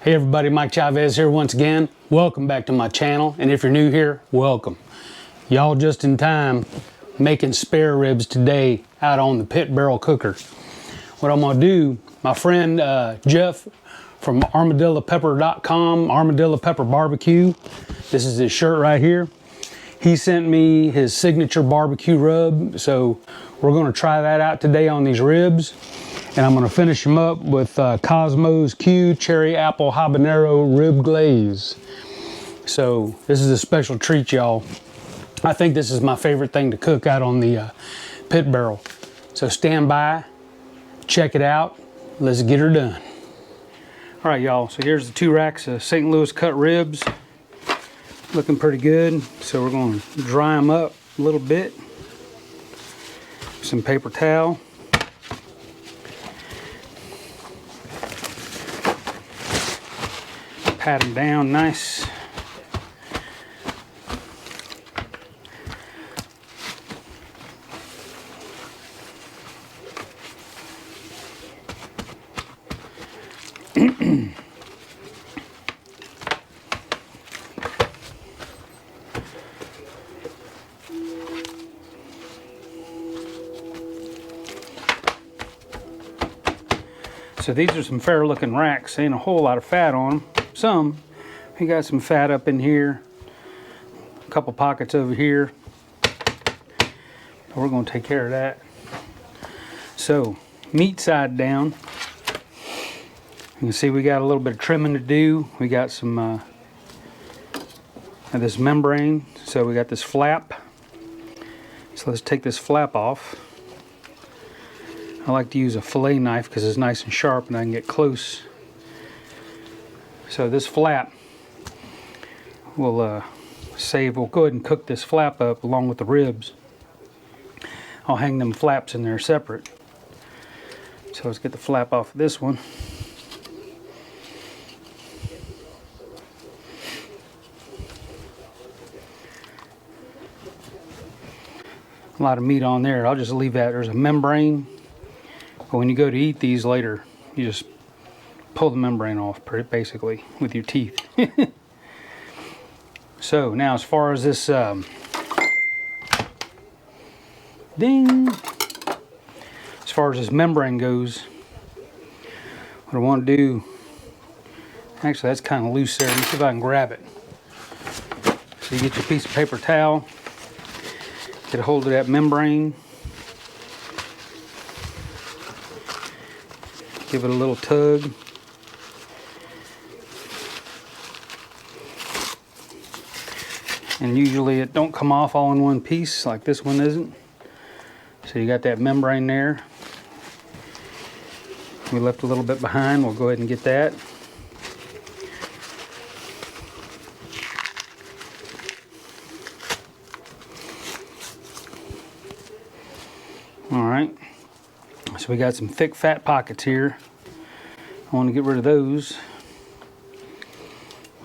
Hey everybody, Mike Chavez here once again. Welcome back to my channel, and if you're new here, welcome. Y'all just in time, making spare ribs today out on the pit barrel cooker. What I'm gonna do, my friend Jeff from armadillopepper.com, Armadillo Pepper BBQ, this is his shirt right here. He sent me his signature barbecue rub, so we're gonna try that out today on these ribs. And I'm gonna finish them up with Kosmos Q Cherry Apple Habanero Rib Glaze. So this is a special treat, y'all. I think this is my favorite thing to cook out on the pit barrel. So stand by, check it out, let's get her done. All right, y'all, so here's the 2 racks of St. Louis cut ribs. Looking pretty good. So we're gonna dry them up a little bit. Some paper towel. Pat them down nice. So these are some fair looking racks. Ain't a whole lot of fat on them. Some. We got some fat up in here. A couple pockets over here. We're going to take care of that. So meat side down. You can see we got a little bit of trimming to do. We got some this membrane. So we got this flap. So let's take this flap off. I like to use a fillet knife because it's nice and sharp and I can get close. So this flap will we'll go ahead and cook this flap up along with the ribs. I'll hang them flaps in there separate. So let's get the flap off of this one. A lot of meat on there. I'll just leave that. There's a membrane. But when you go to eat these later, you just pull the membrane off, basically, with your teeth. So now, as far as this, ding! As far as this membrane goes, what I want to do, actually that's kind of loose there. Let me see if I can grab it. So you get your piece of paper towel, get a hold of that membrane, give it a little tug. And usually it don't come off all in one piece like this one isn't. So you got that membrane there. We left a little bit behind. We'll go ahead and get that. All right. So we got some thick fat pockets here. I want to get rid of those.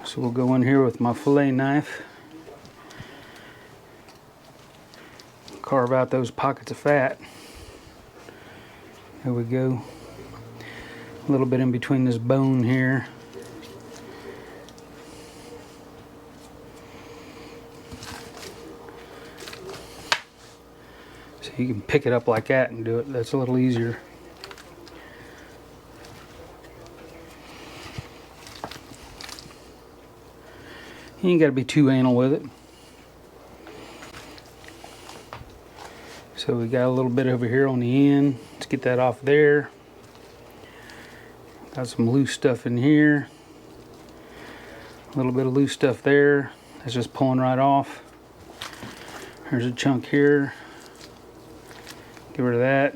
So we'll go in here with my fillet knife. Carve out those pockets of fat. There we go. A little bit in between this bone here. So you can pick it up like that and do it. That's a little easier. You ain't got to be too anal with it. So we got a little bit over here on the end. Let's get that off there. Got some loose stuff in here. A little bit of loose stuff there. That's just pulling right off. There's a chunk here. Get rid of that.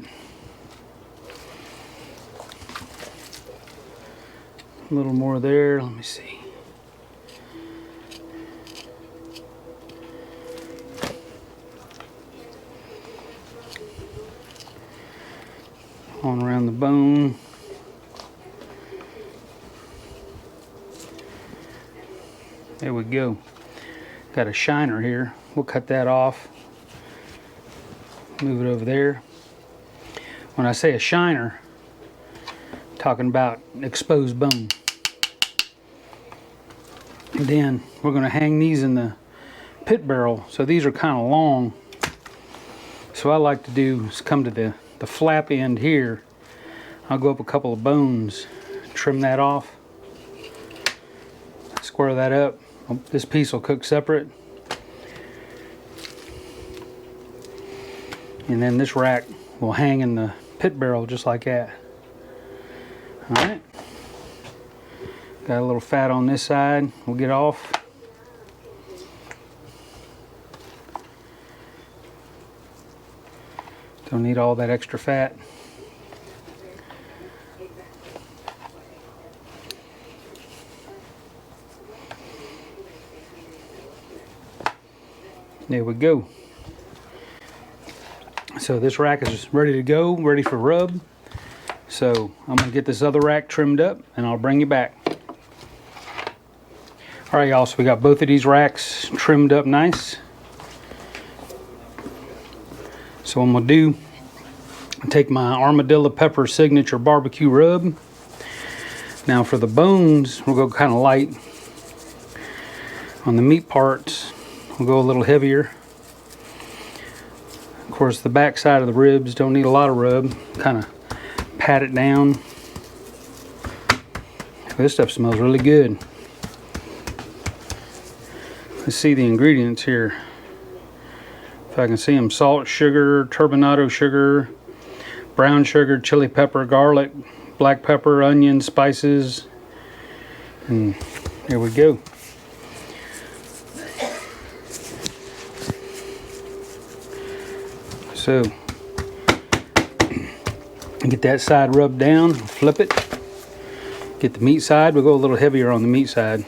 A little more there. Let me see. On around the bone. There we go. Got a shiner here. We'll cut that off. Move it over there. When I say a shiner, I'm talking about exposed bone. And then we're going to hang these in the pit barrel. So these are kind of long. So what I like to do is come to the flap end here. I'll go up a couple of bones, trim that off, square that up. This piece will cook separate. And then this rack will hang in the pit barrel just like that. Alright. Got a little fat on this side. We'll get off. Don't need all that extra fat. There we go. So this rack is ready to go, ready for rub. So I'm going to get this other rack trimmed up and I'll bring you back. Alright y'all, so we got both of these racks trimmed up nice. So what I'm going to do, take my Armadillo Pepper Signature Barbecue Rub. Now for the bones, we'll go kind of light. On the meat parts, we'll go a little heavier. Of course, the back side of the ribs don't need a lot of rub. Kind of pat it down. This stuff smells really good. Let's see the ingredients here. If I can see them: salt, sugar, turbinado sugar, brown sugar, chili pepper, garlic, black pepper, onion, spices, and there we go. So get that side rubbed down, flip it. Get the meat side, we'll go a little heavier on the meat side.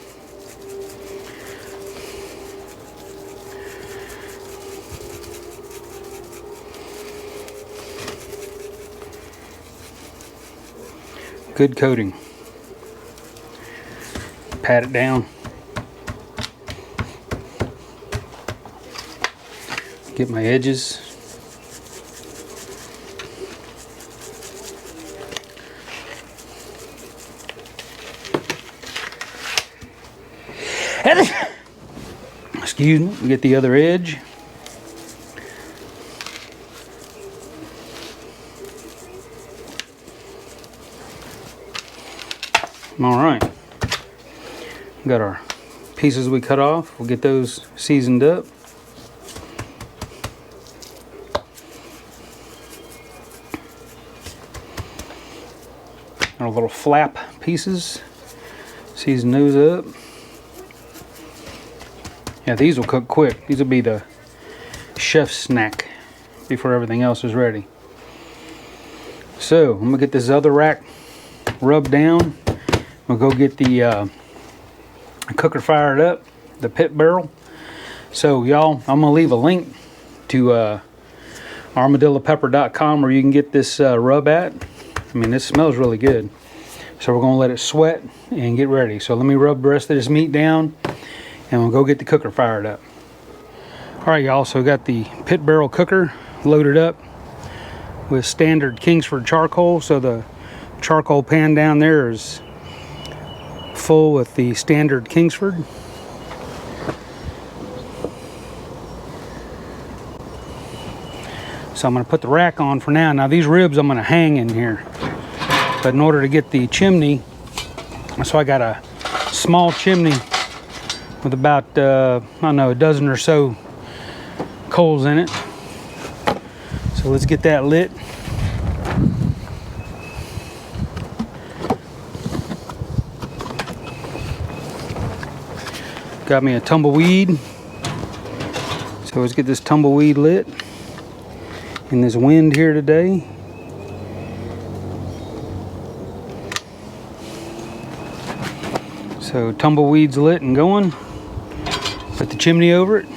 Good coating. Pat it down. Get my edges. Excuse me, get the other edge. All right, got our pieces we cut off. We'll get those seasoned up. Our little flap pieces, season those up. Yeah, these will cook quick. These will be the chef's snack before everything else is ready. So I'm gonna get this other rack rubbed down. We'll go get the cooker fired up, the pit barrel. So y'all, I'm gonna leave a link to armadillopepper.com where you can get this rub at. I mean, this smells really good. So we're gonna let it sweat and get ready. So let me rub the rest of this meat down and we'll go get the cooker fired up. All right, y'all, so we got the pit barrel cooker loaded up with standard Kingsford charcoal. So the charcoal pan down there is full with the standard Kingsford. So I'm going to put the rack on for now. Now these ribs I'm going to hang in here. But in order to get the chimney, so I got a small chimney with about, I don't know, a dozen or so coals in it. So let's get that lit. Got me a tumbleweed. So let's get this tumbleweed lit in this wind here today. So tumbleweed's lit and going. Put the chimney over it.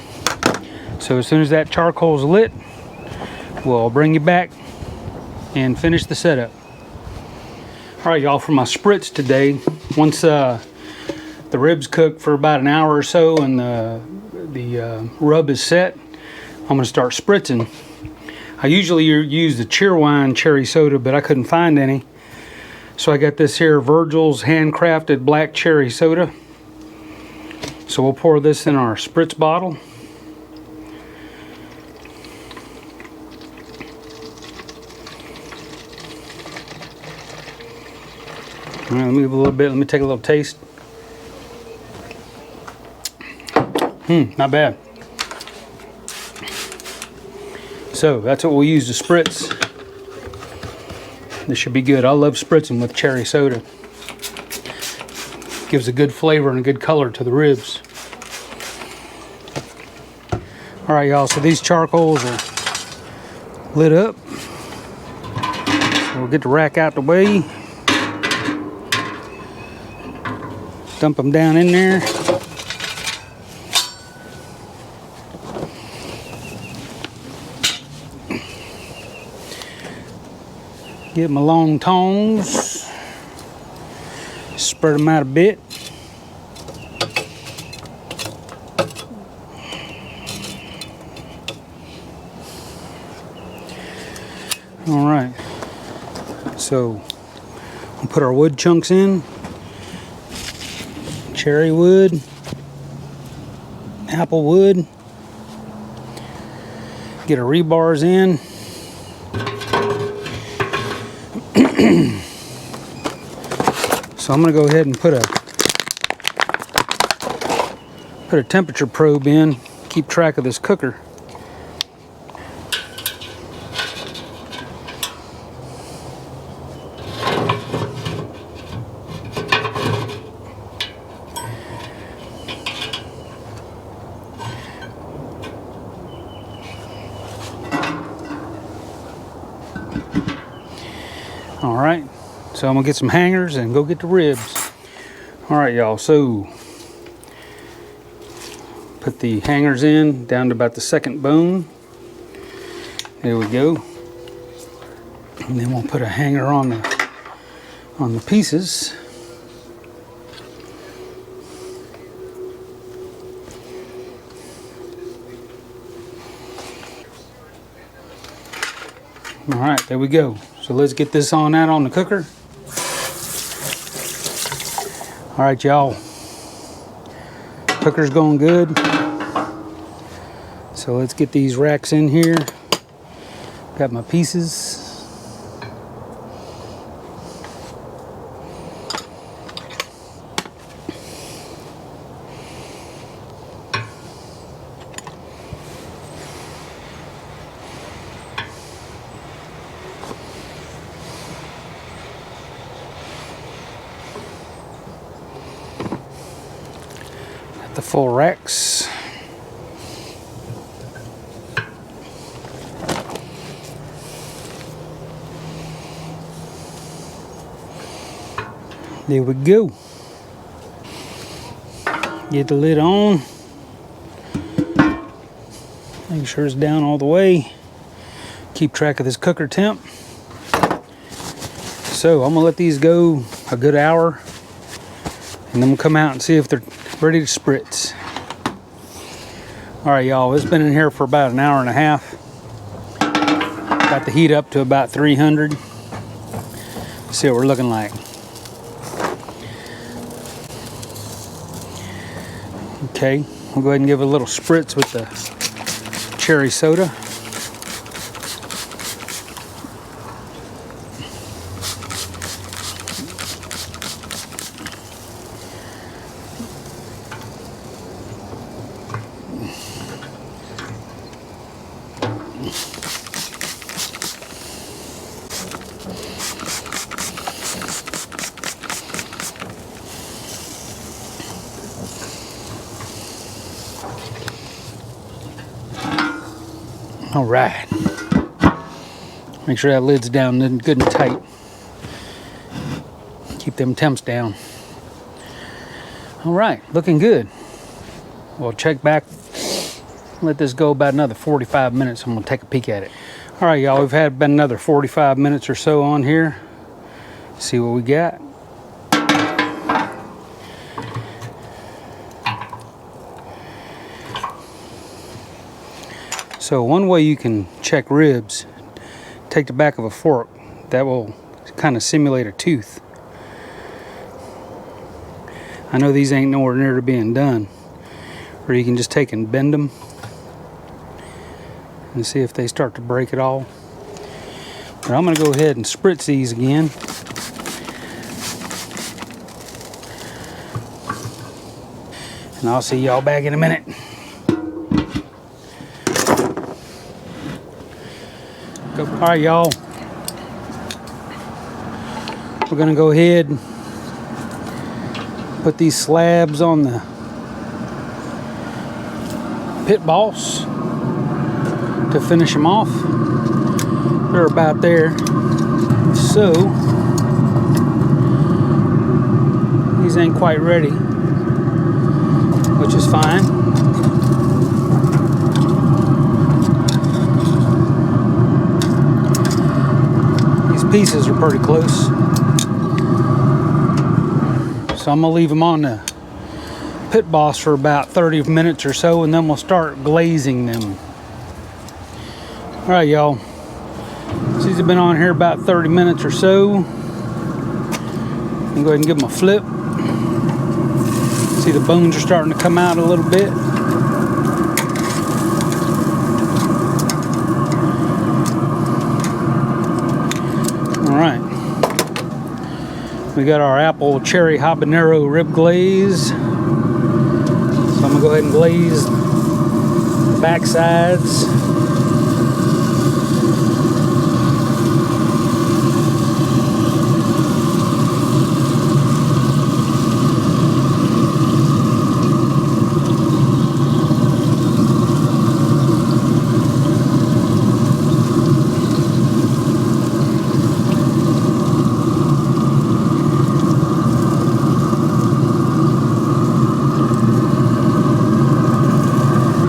So as soon as that charcoal's lit, we'll bring you back and finish the setup. All right, y'all, for my spritz today, once the ribs cook for about an hour or so and the rub is set, I'm going to start spritzing. I usually use the Cheerwine cherry soda, but I couldn't find any. So I got this here Virgil's handcrafted black cherry soda. So we'll pour this in our spritz bottle. All right, let me give a little bit. Let me take a little taste. Not bad. So that's what we'll use to spritz. This should be good. I love spritzing with cherry soda. Gives a good flavor and a good color to the ribs. All right, y'all, so these charcoals are lit up. So we'll get the rack out the way. Dump them down in there. Get my long tongs. Spread them out a bit. All right. So we'll put our wood chunks in. Cherry wood, apple wood. Get our rebars in. So I'm going to go ahead and put a temperature probe in. Keep track of this cooker. All right, so I'm gonna get some hangers and go get the ribs. All right, y'all, so put the hangers in down to about the second bone. There we go. And then we'll put a hanger on the pieces. All right, there we go. So let's get this on out on the cooker. All right, y'all. Cooker's going good. So let's get these racks in here. Got my pieces. The full racks. There we go. Get the lid on. Make sure it's down all the way. Keep track of this cooker temp. So I'm gonna let these go a good hour, and then we'll come out and see if they're ready to spritz. All right, y'all, it's been in here for about an hour and a half. Got the heat up to about 300. See what we're looking like. Okay, we'll go ahead and give it a little spritz with the cherry soda. All right. Make sure that lid's down good and tight. Keep them temps down. All right, looking good. We'll check back. Let this go about another 45 minutes and we'll take a peek at it. All right, y'all, we've had about another 45 minutes or so on here. See what we got. So one way you can check ribs, take the back of a fork. That will kind of simulate a tooth. I know these ain't nowhere near to being done, or you can just take and bend them and see if they start to break at all. But I'm going to go ahead and spritz these again. And I'll see y'all back in a minute. All right, y'all. We're going to go ahead and put these slabs on the pit boss to finish them off. They're about there. So, these ain't quite ready, which is fine. These pieces are pretty close. So I'm gonna leave them on the pit boss for about 30 minutes or so, and then we'll start glazing them. All right, y'all. These have been on here about 30 minutes or so. I'm gonna go ahead and give them a flip. See, the bones are starting to come out a little bit. All right. We got our apple cherry habanero rib glaze. So I'm gonna go ahead and glaze the back sides.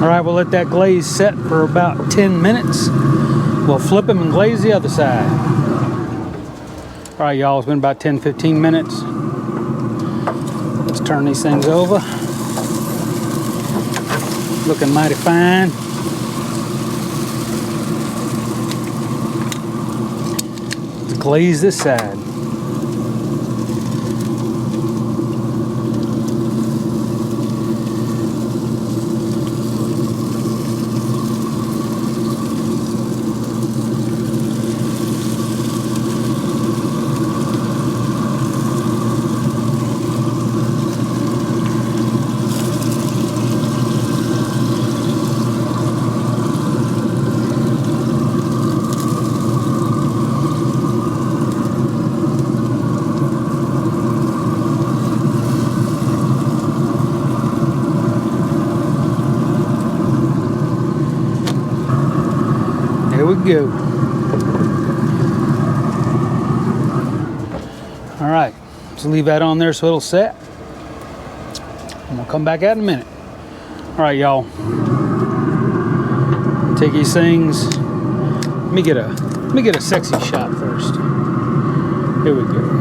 Alright, we'll let that glaze set for about 10 minutes. We'll flip them and glaze the other side. Alright, y'all, it's been about 10-15 minutes. Let's turn these things over. Looking mighty fine. Let's glaze this side. There we go. All right, let's leave that on there so it'll set. And we'll come back out in a minute. All right, y'all. Take these things. Let me get a sexy shot first. Here we go.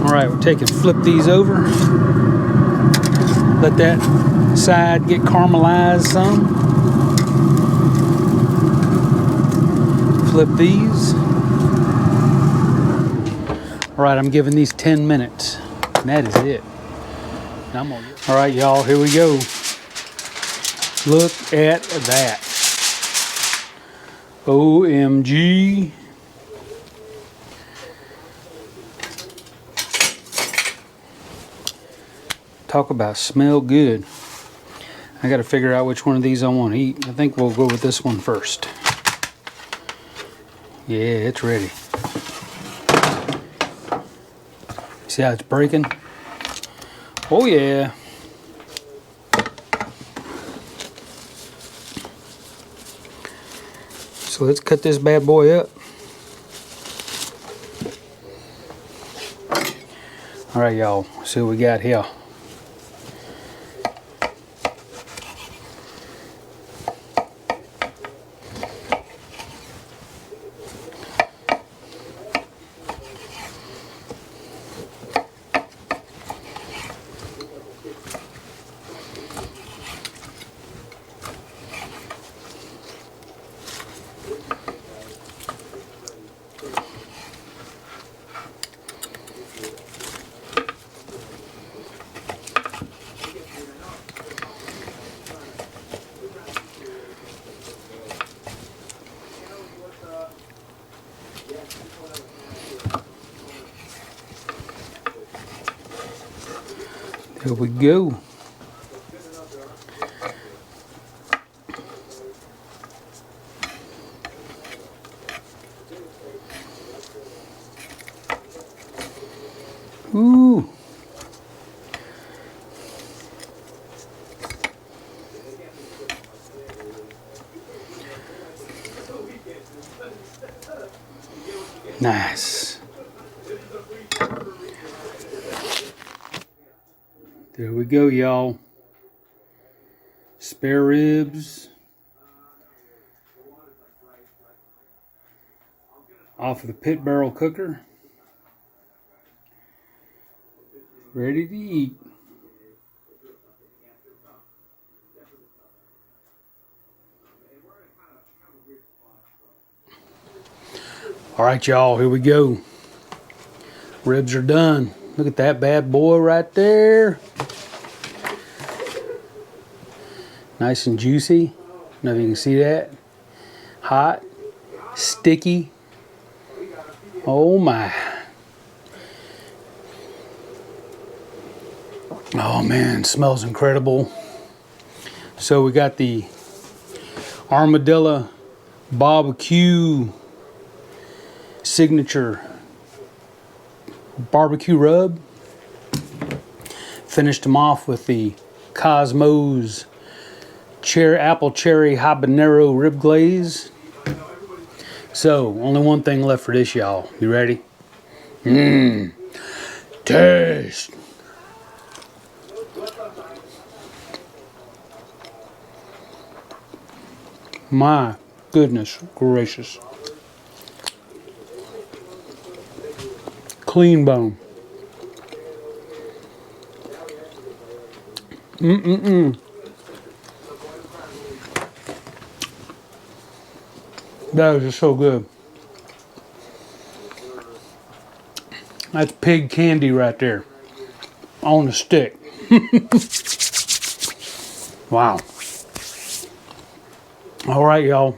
Alright, we'll take and flip these over. Let that side get caramelized some. Flip these. Alright, I'm giving these 10 minutes. And that is it. Alright, y'all, here we go. Look at that. OMG. Talk about smell good. I got to figure out which one of these I want to eat. I think we'll go with this one first. Yeah, it's ready. See how it's breaking? Oh yeah. So let's cut this bad boy up. All right, y'all. See what we got here. There we go. Ooh. Nice. There we go, y'all. Spare ribs off of the pit barrel cooker. Ready to eat. All right, y'all, here we go. Ribs are done. Look at that bad boy right there. Nice and juicy. I don't know if you can see that. Hot, sticky. Oh my. Oh man, smells incredible. So we got the Armadillo BBQ signature barbecue rub. Finished them off with the Kosmos apple cherry habanero rib glaze. So only one thing left for this, y'all. You ready? Taste. My goodness gracious. Clean bone. That is just so good. That's pig candy right there. On a stick. Wow. All right, y'all.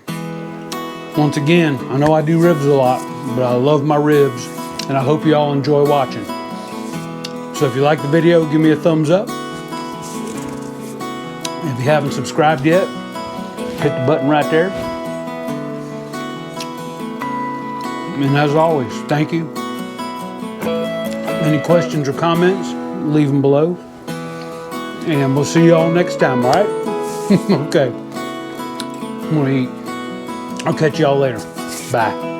Once again, I know I do ribs a lot, but I love my ribs, and I hope you all enjoy watching. So if you like the video, give me a thumbs up. If you haven't subscribed yet, hit the button right there. And as always, thank you. Any questions or comments, leave them below. And we'll see you all next time, all right? Okay. I'm gonna eat. I'll catch y'all later. Bye.